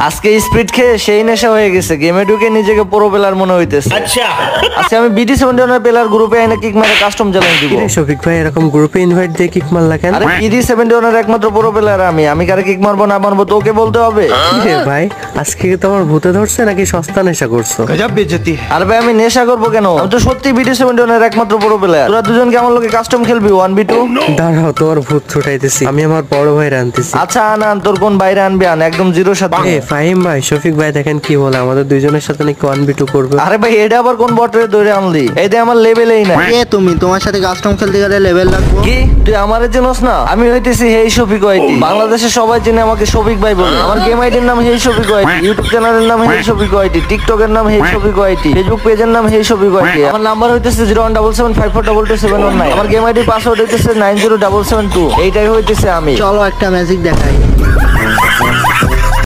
আজকে স্পিড খেয়ে সেই নেশা হয়ে গেছে, গেমে ঢুকে নিজেকে প্রো প্লেয়ার মনে হইতেছে। আচ্ছা আজকে আমি BD71 প্লেয়ার গ্রুপে এনে কিক মেরে কাস্টম চ্যালেঞ্জ দিব। কিরে শফিক ভাই এরকম গ্রুপে ইনভাইট দিয়ে কিক মারলা কেন? আরে BD71 একমাত্র প্রো প্লেয়ার আমি কারে কিক মারবো না মারবো তোকে বলতে হবে। কিরে ভাই আজকে কি তোমার ভূতে ধরছে নাকি সস্তা নেশা করছো? আর ভাই আমি নেশা করবো কেন? আমি তো সত্যি BD71 একমাত্র প্রো প্লেয়ার। তোরা দুজন কেমন লোকে কাস্টম খেলবি 1v2? দাঁড়াও তোমার ভূত ছুটাইতেছি, আমি আমার বড় ভাই আনতেছি। আচ্ছা আন তোর কোন বাইরে আনবি আন, একদম জিরোর সাথে। এ ফাহিম ভাই শফিক ভাই দেখেন কি বলে, আমাদের দুইজনের সাথে নাকি 1v2 করবে। আরে ভাই এটা আবার কোন বটরে ধরে আনলি? এই দে আমার লেভেলেই না। কে তুমি? তোমার সাথে কাস্টম খেলতে গেলে লেভেল লাগবে। কি তুই আমারে চিনস না? আমি হইতেছি হেই শফিক ওয়াইটি। বাংলাদেশের সবাই চিনে আমাকে শফিক ভাই বলে। আমার গেম আইডির নাম হেই শফিক ওয়াইটি, ইউটিউব চ্যানেলের নাম হেই শফিক ওয়াইটি, টিকটকের নাম হেই শফিক ওয়াইটি, ফেসবুক পেজের নাম হেই শফিক ওয়াইটি। আমার নাম্বার হইতেছে 01775422719। আমার গেম আইডির পাসওয়ার্ড হইতেছে 90772। এইটাই হইতেছে আমি। চলো একটা ম্যাজিক দেখাই।